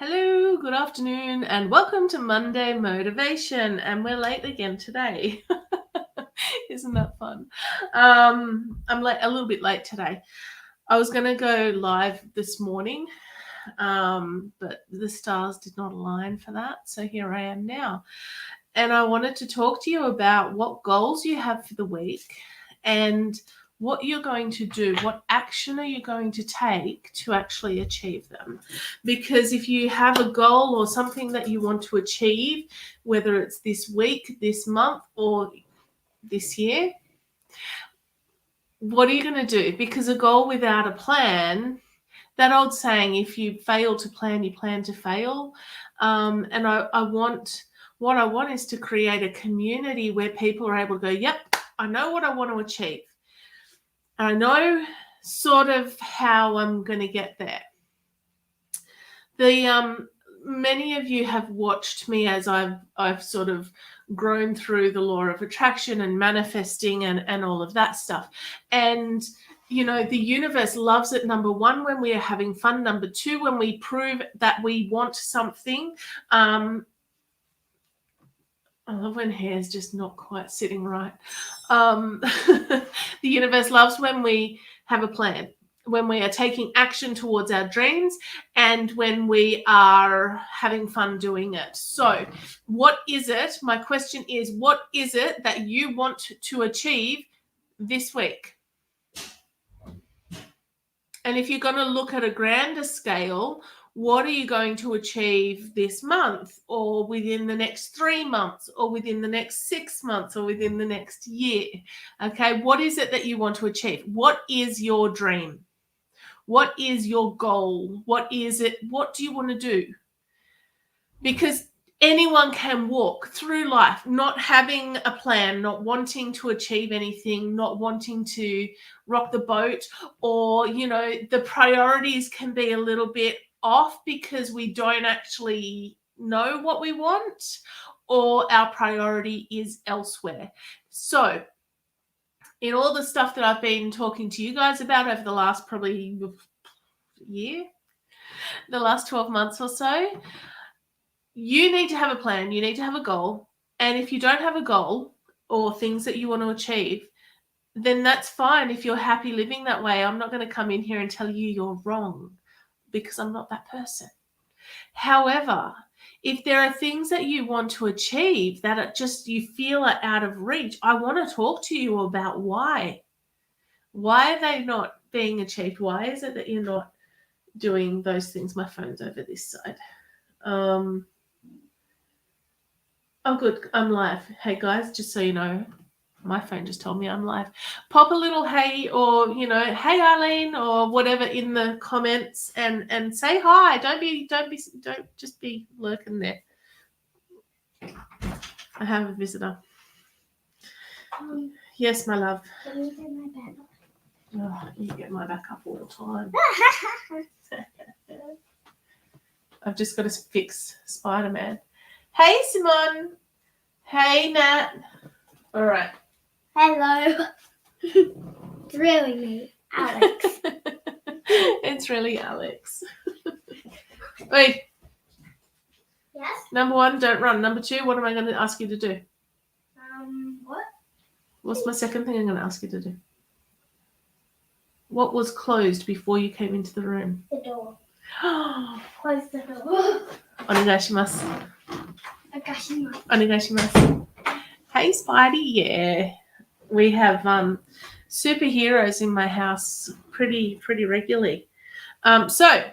Hello, good afternoon, and welcome to Monday Motivation. And we're late again today. Isn't that fun? I'm a little bit late today. I was going to go live this morning, but the stars did not align for that. So here I am now. And I wanted to talk to you about what goals you have for the week and what you're going to do, what action are you going to take to actually achieve them? Because if you have a goal or something that you want to achieve, whether it's this week, this month, or this year, what are you going to do? Because a goal without a plan, that old saying, if you fail to plan, you plan to fail. And what I want is to create a community where people are able to go, yep, I know what I want to achieve. I know sort of how I'm going to get there. Many of you have watched me as I've sort of grown through the law of attraction and manifesting and all of that stuff. And you know, the universe loves it, number one, when we are having fun. Number two, when we prove that we want something. I love when hair's just not quite sitting right. The universe loves when we have a plan, when we are taking action towards our dreams, and when we are having fun doing it. So what is it? My question is, what is it that you want to achieve this week? And if you're going to look at a grander scale, what are you going to achieve this month, or within the next 3 months, or within the next 6 months, or within the next year? Okay, what is it that you want to achieve? What is your dream? What is your goal? What is it? What do you want to do? Because anyone can walk through life not having a plan, not wanting to achieve anything, not wanting to rock the boat, or, you know, the priorities can be a little bit off because we don't actually know what we want, or our priority is elsewhere. So in all the stuff that I've been talking to you guys about over the last probably year, the last 12 months or so, you need to have a plan. You need to have a goal. And if you don't have a goal or things that you want to achieve, then that's fine. If you're happy living that way, I'm not going to come in here and tell you you're wrong, because I'm not that person. However, if there are things that you want to achieve that are just, you feel are out of reach, I want to talk to you about why. Why are they not being achieved? Why is it that you're not doing those things? My phone's over this side. Oh, good. I'm live. Hey, guys, just so you know, my phone just told me I'm live. Pop a little hey, or, you know, hey, Arlene, or whatever in the comments, and say hi. Don't just be lurking there. I have a visitor. Yes, my love. Can you get my back? Oh, you get my back up all the time. I've just got to fix Spider-Man. Hey, Simone. Hey, Nat. All right. Hello. It's really me, Alex. It's really Alex. Wait. Yes? Number one, don't run. Number two, what am I going to ask you to do? What? What's my second thing I'm going to ask you to do? What was closed before you came into the room? The door. Close the door. Onegaishimasu. Onegaishimasu. Onegaishimasu. Hey, Spidey. Yeah. We have superheroes in my house pretty regularly. So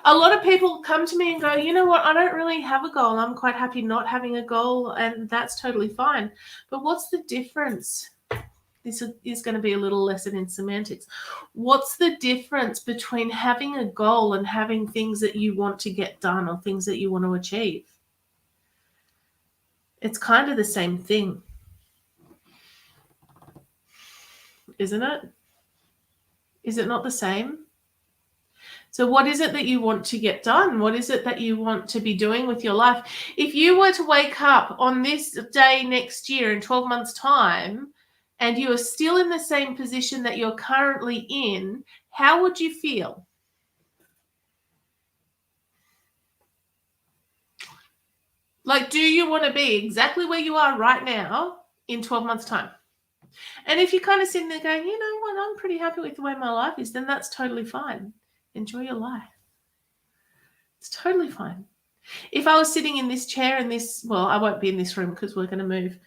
a lot of people come to me and go, you know what, I don't really have a goal. I'm quite happy not having a goal, and that's totally fine. But what's the difference? This is going to be a little lesson in semantics. What's the difference between having a goal and having things that you want to get done, or things that you want to achieve? It's kind of the same thing, isn't it? Is it not the same? So what is it that you want to get done? What is it that you want to be doing with your life? If you were to wake up on this day next year in 12 months' time, and you are still in the same position that you're currently in, how would you feel? Like, do you want to be exactly where you are right now in 12 months' time? And if you're kind of sitting there going, you know what, I'm pretty happy with the way my life is, then that's totally fine. Enjoy your life. It's totally fine. If I was sitting in this chair in this, well, I won't be in this room because we're going to move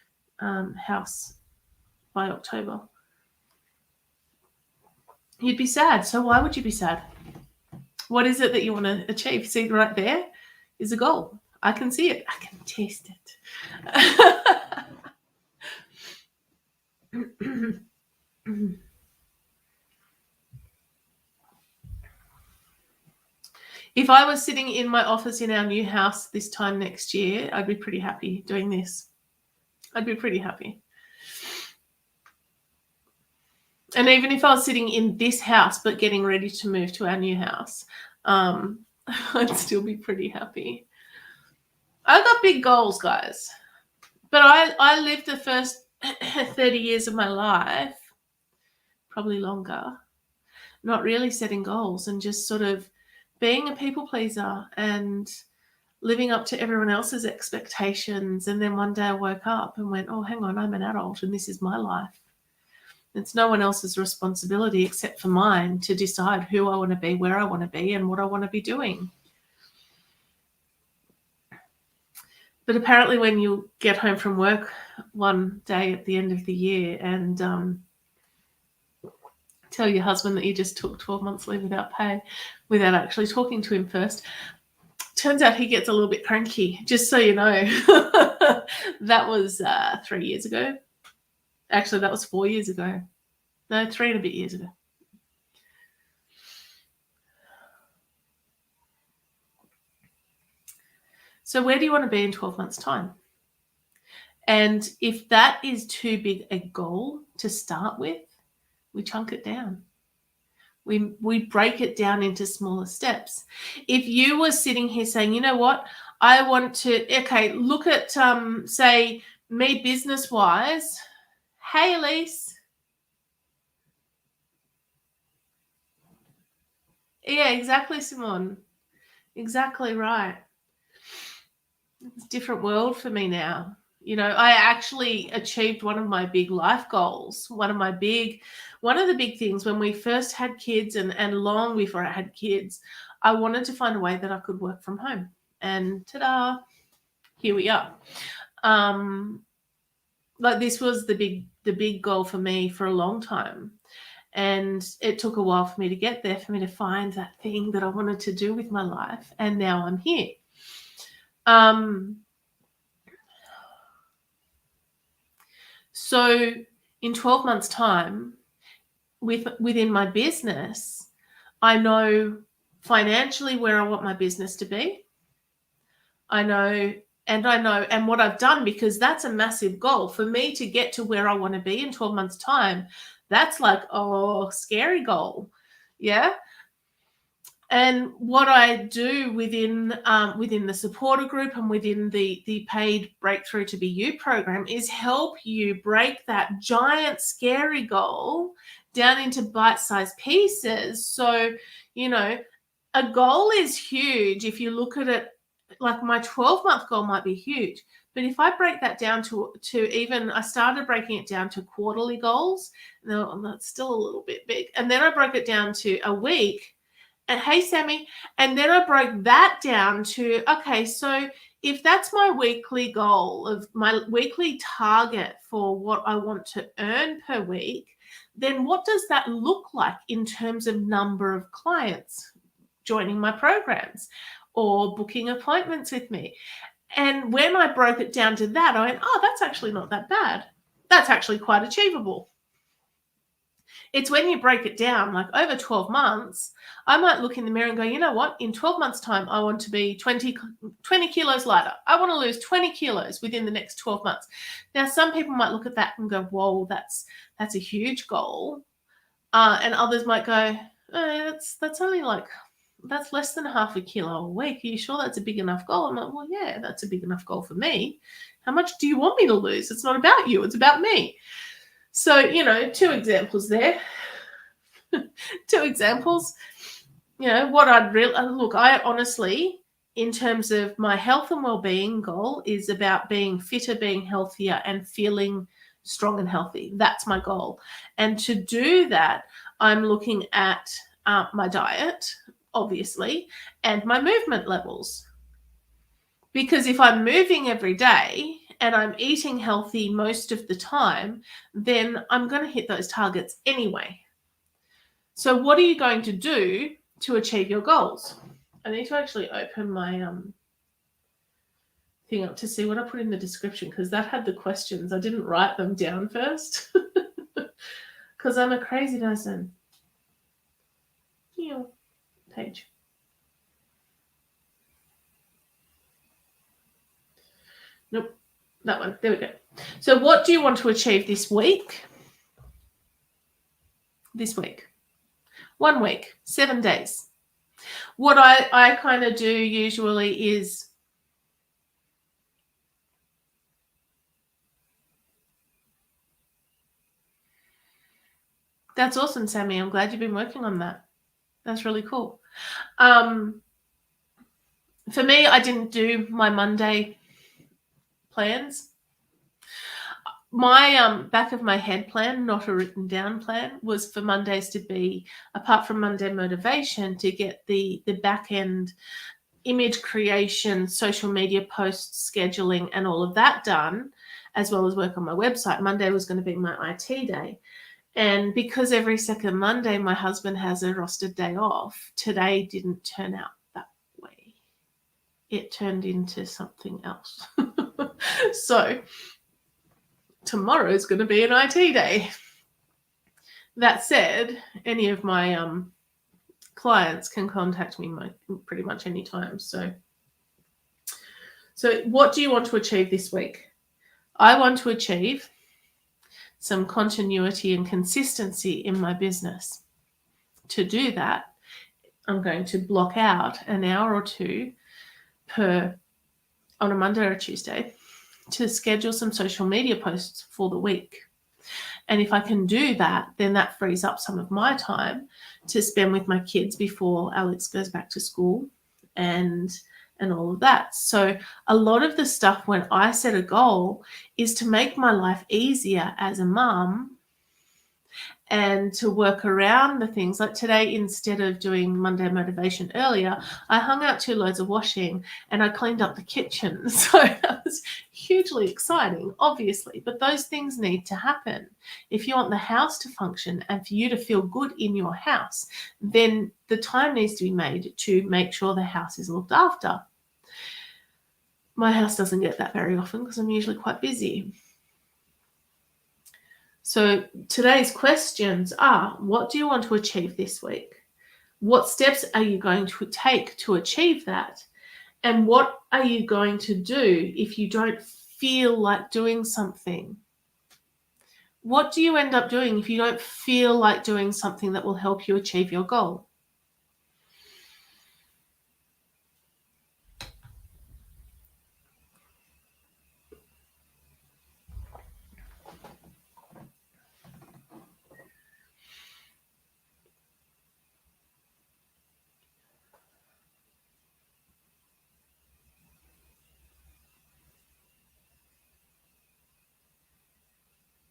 house by October. You'd be sad. So why would you be sad? What is it that you want to achieve? See, right there is a goal. I can see it. I can taste it. If I was sitting in my office in our new house this time next year, I'd be pretty happy doing this. I'd be pretty happy. And even if I was sitting in this house but getting ready to move to our new house, I'd still be pretty happy. I've got big goals, guys. But I lived the first 30 years of my life, probably longer, not really setting goals and just sort of being a people pleaser and living up to everyone else's expectations. And then one day I woke up and went, oh, hang on, I'm an adult and this is my life. It's no one else's responsibility except for mine to decide who I want to be, where I want to be, and what I want to be doing. But apparently when you get home from work one day at the end of the year and tell your husband that you just took 12 months leave without pay, without actually talking to him first, turns out he gets a little bit cranky, just so you know. That was 3 years ago. Actually, that was 4 years ago. No, 3 and a bit years ago. So where do you want to be in 12 months' time? And if that is too big a goal to start with, we chunk it down. We break it down into smaller steps. If you were sitting here saying, you know what, I want to, okay, look at, say, me business-wise. Hey, Elise. Yeah, exactly, Simone. Exactly right. It's a different world for me now. You know, I actually achieved one of my big life goals. One of the big things when we first had kids and long before I had kids, I wanted to find a way that I could work from home. And ta-da, here we are. Like this was the big goal for me for a long time. And it took a while for me to get there, for me to find that thing that I wanted to do with my life. And now I'm here. So in 12 months' time, within my business, I know financially where I want my business to be. I know what I've done, because that's a massive goal for me to get to where I want to be in 12 months' time. That's like, oh, scary goal. Yeah. And what I do within the supporter group and within the paid Breakthrough to Be You program is help you break that giant scary goal down into bite-sized pieces. So, you know, a goal is huge. If you look at it, like my 12-month goal might be huge. But if I break that down to even, I started breaking it down to quarterly goals. No, that's still a little bit big. And then I broke it down to a week. And hey, Sammy. And then I broke that down to, okay, so if that's my weekly goal of my weekly target for what I want to earn per week, then what does that look like in terms of number of clients joining my programs or booking appointments with me? And when I broke it down to that, I went, oh, that's actually not that bad. That's actually quite achievable. It's when you break it down, like over 12 months, I might look in the mirror and go, you know what? In 12 months' time, I want to be 20 kilos lighter. I want to lose 20 kilos within the next 12 months. Now, some people might look at that and go, whoa, that's a huge goal. And others might go, that's only like, that's less than half a kilo a week. Are you sure that's a big enough goal? I'm like, well, yeah, that's a big enough goal for me. How much do you want me to lose? It's not about you. It's about me. So, you know, 2 examples there. 2 examples. You know, what I'd really look, I honestly, in terms of my health and well-being goal is about being fitter, being healthier, and feeling strong and healthy. That's my goal. And to do that, I'm looking at my diet, obviously, and my movement levels. Because if I'm moving every day and I'm eating healthy most of the time, then I'm going to hit those targets anyway. So what are you going to do to achieve your goals? I need to actually open my thing up to see what I put in the description, because that had the questions. I didn't write them down first because I'm a crazy person. Page. Nope, that one. There we go. So what do you want to achieve this week? This week. 1 week, 7 days. What I kind of do usually is that's awesome, Sammy. I'm glad you've been working on that. That's really cool. For me, I didn't do my Monday plans. My back of my head plan, not a written down plan, was for Mondays to be, apart from Monday motivation, to get the back end image creation, social media posts, scheduling, and all of that done, as well as work on my website. Monday was going to be my IT day. And because every second Monday my husband has a rostered day off, today didn't turn out that way. It turned into something else. So tomorrow is going to be an IT day. That said, any of my clients can contact me pretty much any time. So what do you want to achieve this week? I want to achieve some continuity and consistency in my business. To do that, I'm going to block out an hour or two on a Monday or a Tuesday to schedule some social media posts for the week. And if I can do that, then that frees up some of my time to spend with my kids before Alex goes back to school and all of that. So a lot of the stuff when I set a goal is to make my life easier as a mum and to work around the things. Like today, instead of doing Monday motivation earlier, I hung out 2 loads of washing and I cleaned up the kitchen. So that was hugely exciting, obviously, but those things need to happen. If you want the house to function and for you to feel good in your house, then the time needs to be made to make sure the house is looked after. My house doesn't get that very often because I'm usually quite busy. So today's questions are, what do you want to achieve this week? What steps are you going to take to achieve that? And what are you going to do if you don't feel like doing something? What do you end up doing if you don't feel like doing something that will help you achieve your goal?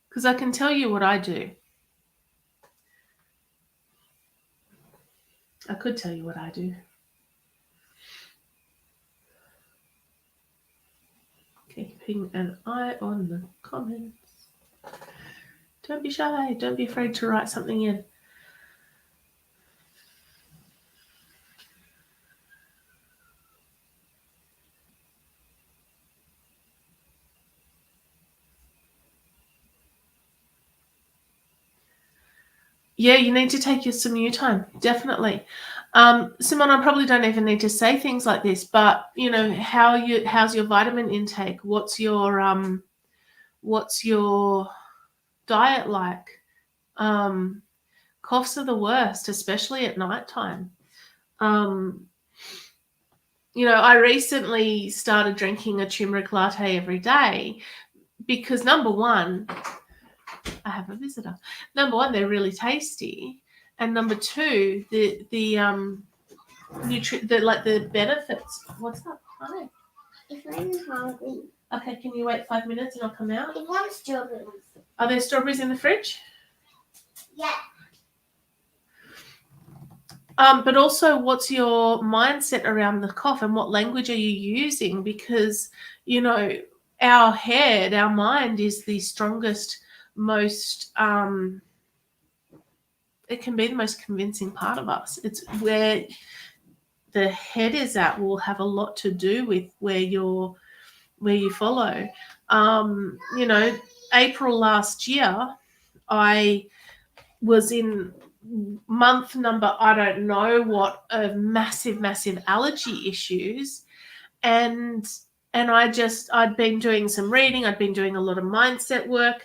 Because I can tell you what I do. I could tell you what I do. Keeping an eye on the comments. Don't be shy. Don't be afraid to write something in. Yeah, you need to take some you time, definitely. Simone, I probably don't even need to say things like this, but you know, how's your vitamin intake? What's your diet like? Coughs are the worst, especially at nighttime. You know, I recently started drinking a turmeric latte every day because number one, I have a visitor. Number one, they're really tasty, and number two, the the benefits. What's up? Hi. If I'm hungry. Okay, can you wait 5 minutes and I'll come out? I want strawberries. Are there strawberries in the fridge? Yeah. But also, what's your mindset around the cough and what language are you using? Because, our head, our mind is the strongest, most, it can be the most convincing part of us. It's where the head is at will have a lot to do with where you follow. April last year, I was in month number, I don't know what, of massive allergy issues. And I'd been doing some reading. I'd been doing a lot of mindset work.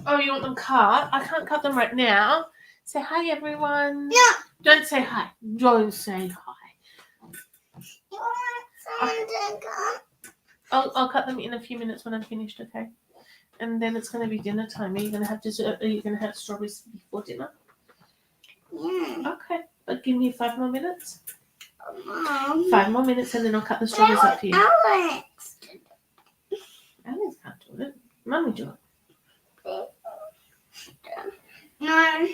Oh, you want them cut? I can't cut them right now. Say hi, everyone. No. Don't say hi. Don't say hi. You want some to cut? I'll cut them in a few minutes when I'm finished, okay? And then it's going to be dinner time. Are you going to have dessert? Are you going to have strawberries before dinner? Yeah. Okay, but give me 5 more minutes. Mom. 5 more minutes, and then I'll cut the strawberries up for you. Alex. Alex can't do it. Mummy do it. No.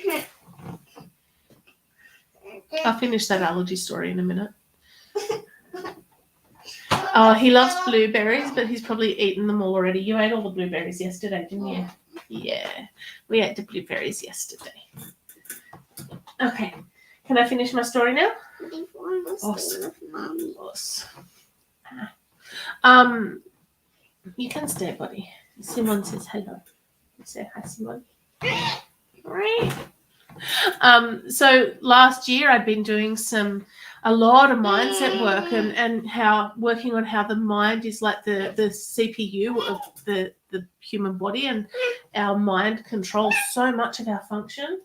I'll finish that allergy story in a minute. Oh, he loves blueberries, but he's probably eaten them all already. You ate all the blueberries yesterday, didn't you? Yeah. We ate the blueberries yesterday. Okay. Can I finish my story now? Awesome. You can stay, buddy. Simon says hello. Say hi, Simon. So last year I'd been doing a lot of mindset work and working on how the mind is like the CPU of the human body, and our mind controls so much of our function.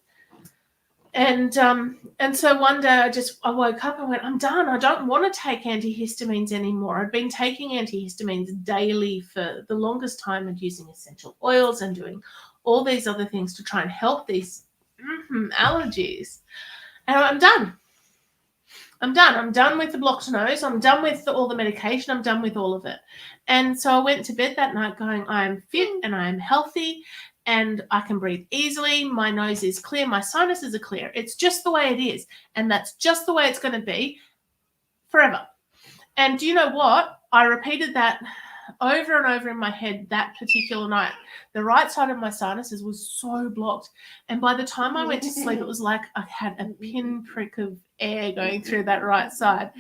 And so one day I woke up and went, I'm done. I don't want to take antihistamines anymore. I'd been taking antihistamines daily for the longest time and using essential oils and doing all these other things to try and help these allergies. And I'm done. I'm done with the blocked nose. I'm done with all the medication. I'm done with all of it. And so I went to bed that night going, I am fit and I am healthy and I can breathe easily. My nose is clear. My sinuses are clear. It's just the way it is. And that's just the way it's going to be forever. And do you know what? I repeated that over and over in my head that particular night. The right side of my sinuses was so blocked. And by the time I went to sleep, it was like I had a pinprick of air going through that right side.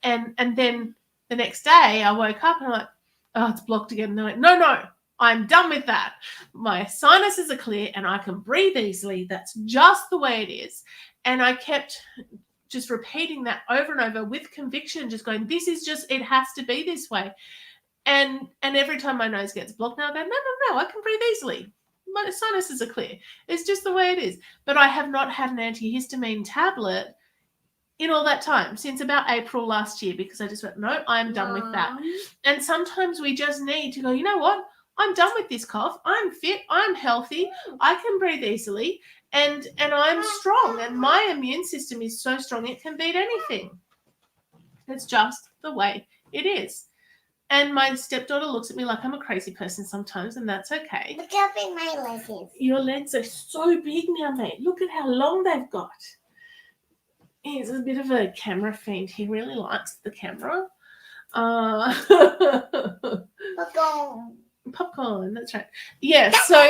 And then the next day I woke up and I'm like, oh, it's blocked again. And I went, no, I'm done with that. My sinuses are clear and I can breathe easily. That's just the way it is. And I kept just repeating that over and over with conviction, just going, this is just, it has to be this way. And every time my nose gets blocked, now I go, no, I can breathe easily. My sinuses are clear. It's just the way it is. But I have not had an antihistamine tablet in all that time, since about April last year, because I just went, no, I'm done with that. And sometimes we just need to go, you know what? I'm done with this cough. I'm fit. I'm healthy. I can breathe easily. And I'm strong. And my immune system is so strong it can beat anything. It's just the way it is. And my stepdaughter looks at me like I'm a crazy person sometimes, and that's okay. Look how big my legs is. Your legs are so big now, mate. Look at how long they've got. He's a bit of a camera fiend. He really likes the camera. Popcorn, that's right. Yeah, so,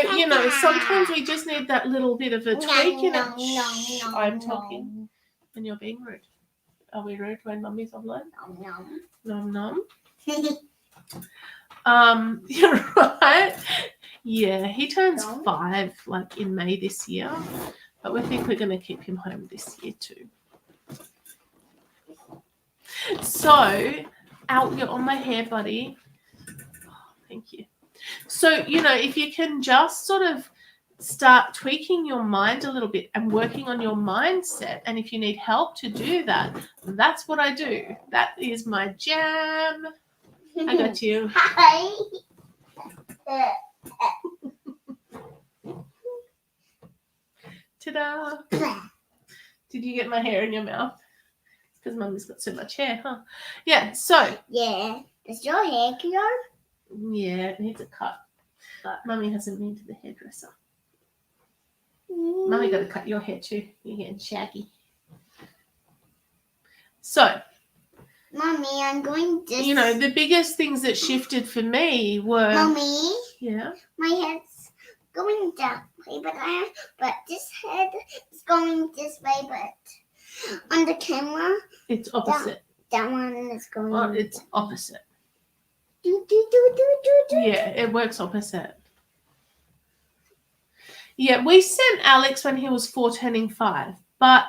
sometimes we just need that little bit of a tweak in it. I'm talking and you're being rude. Are we rude when Mummy's online? Nom. You're right. Yeah, he turns 5 like in May this year, but we think we're going to keep him home this year too. So, you're on my hair, buddy. Oh, thank you. So, if you can just sort of start tweaking your mind a little bit and working on your mindset, and if you need help to do that, that's what I do. That is my jam. I got you. Hi. Ta-da. Did you get my hair in your mouth? It's because Mummy's got so much hair, huh? Yeah, so. Yeah. Does your hair grow? Yeah, it needs a cut. But Mummy hasn't been to the hairdresser. Mummy got to cut your hair too. You're getting shaggy. So. Mommy, I'm going this. You know, the biggest things that shifted for me were. Mommy. Yeah. My head's going that way, but this head is going this way, but on the camera, it's opposite. That one is going. Oh, it's opposite. Do. Yeah, it works opposite. Yeah, we sent Alex when he was 4 turning 5, but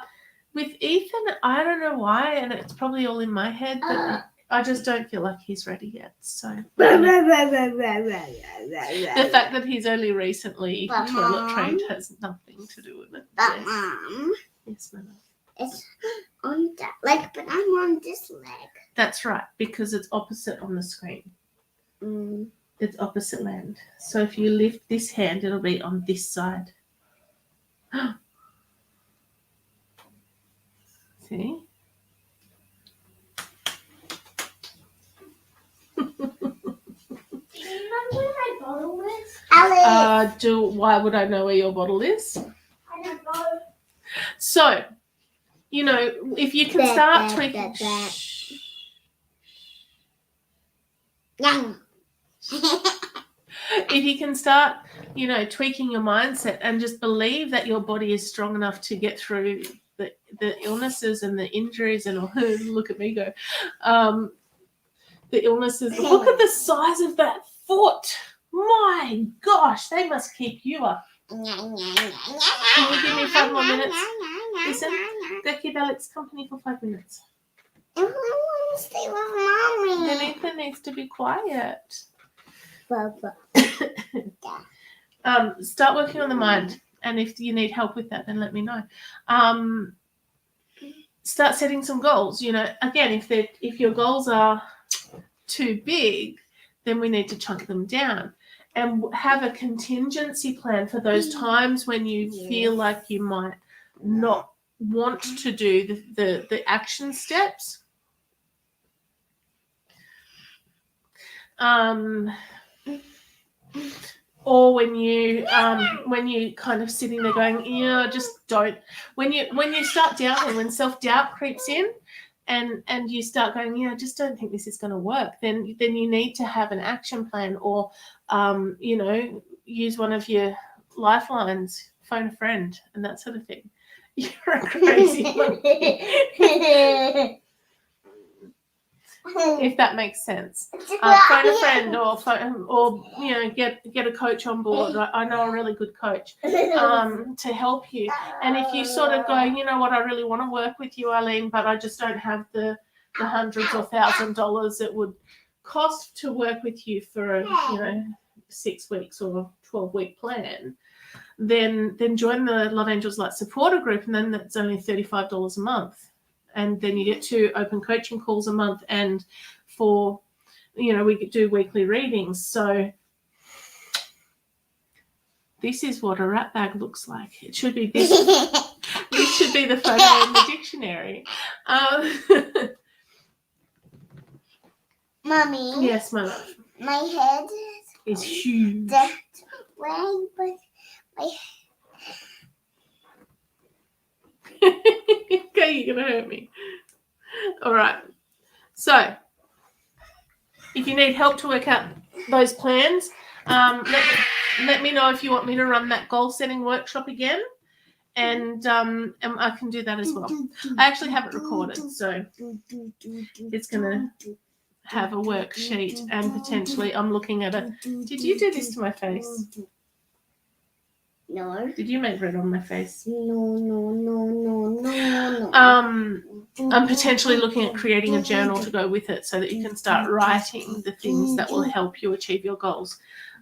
with Ethan, I don't know why, and it's probably all in my head, but I just don't feel like he's ready yet. So the fact that he's only recently toilet trained has nothing to do with it. But yes. Mom, Yes, Mama. it's on that leg, but I'm on this leg. That's right, because it's opposite on the screen. It's opposite land. So if you lift this hand, it'll be on this side. See? Remember my bottle is? Alex. Why would I know where your bottle is? I don't know. So, you know, if you can start tweaking. If you can start, you know, tweaking your mindset and just believe that your body is strong enough to get through the illnesses and the injuries and look at me go, the illnesses. Look at the size of that foot. My gosh, they must keep you up. Can you give me 5 more minutes? Listen, go keep Alex company for 5 minutes. I want to stay with Mommy. Then Ethan needs to be quiet. Start working on the mind, and if you need help with that, then let me know. Start setting some goals. You know, again, if your goals are too big, then we need to chunk them down and have a contingency plan for those times when you feel like you might not want to do the action steps. Or when you kind of sitting there going, yeah, just don't. When you start doubting, when self-doubt creeps in, and you start going, yeah, I just don't think this is going to work, then you need to have an action plan, or you know, use one of your lifelines, phone a friend, and that sort of thing. You're a crazy monkey. If that makes sense. Phone a friend, or you know, get a coach on board. I know a really good coach to help you. And if you sort of go, you know what, I really want to work with you, Eileen, but I just don't have the hundreds or $1,000s it would cost to work with you for a 6 weeks or 12-week plan, then join the Love Angels Light supporter group, and then that's only $35 a month. And then you get 2 open coaching calls a month, and we do weekly readings. So this is what a rat bag looks like. It should be this. This should be the photo in the dictionary. Mommy. Yes, my love. My head is huge. That way, but my Okay, you're going to hurt me. All right. So, if you need help to work out those plans, let me know if you want me to run that goal-setting workshop again, and I can do that as well. I actually have it recorded, so it's going to have a worksheet, and potentially I'm looking at a... Did you do this to my face? No. Did you make red on my face? No. I'm potentially looking at creating a journal to go with it, so that you can start writing the things that will help you achieve your goals.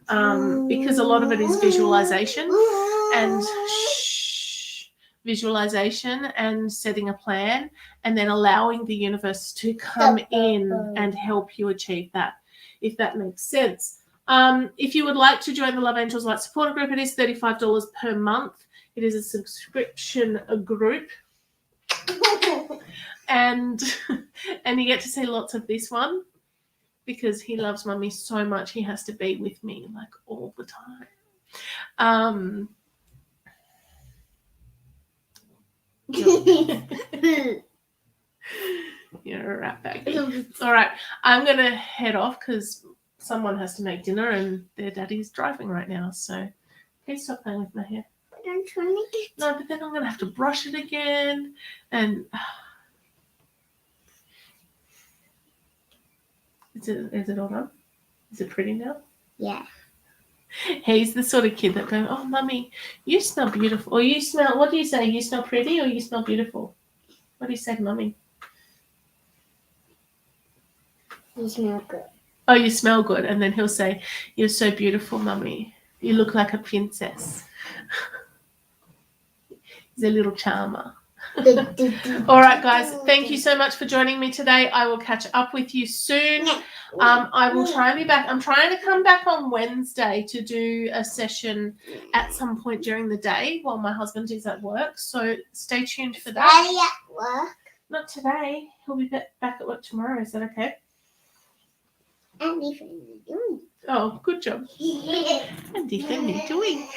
Because a lot of it is visualization and setting a plan, and then allowing the universe to come in and help you achieve that, if that makes sense. If you would like to join the Love Angels Light supporter group, it is $35 per month. It is a subscription group. And you get to see lots of this one because he loves Mummy so much he has to be with me like all the time. You're a rat baggy. All right, I'm going to head off because someone has to make dinner and their daddy's driving right now. So please stop playing with my hair. I'm trying to get. No, but then I'm going to have to brush it again. And is it all done? Is it pretty now? Yeah. He's the sort of kid that goes, "Oh, Mummy, you smell beautiful." Or you smell, what do you say? You smell pretty or you smell beautiful? What do you say, Mummy? You smell good. Oh, you smell good. And then he'll say, "You're so beautiful, Mummy. You look like a princess." He's a little charmer. All right, guys. Thank you so much for joining me today. I will catch up with you soon. I will try and be back. I'm trying to come back on Wednesday to do a session at some point during the day while my husband is at work. So stay tuned for that. Daddy at work. Not today. He'll be back at work tomorrow. Is that okay? Andy Finley doing. Oh, good job. Andy Finley doing.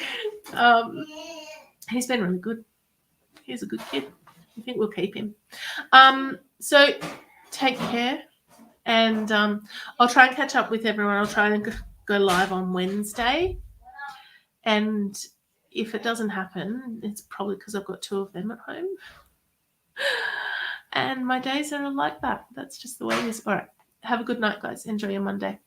He's been really good. He's a good kid. I think we'll keep him. So take care. And I'll try and catch up with everyone. I'll try and go live on Wednesday. And if it doesn't happen, it's probably because I've got 2 of them at home. And my days are like that. That's just the way it is. All right. Have a good night, guys. Enjoy your Monday.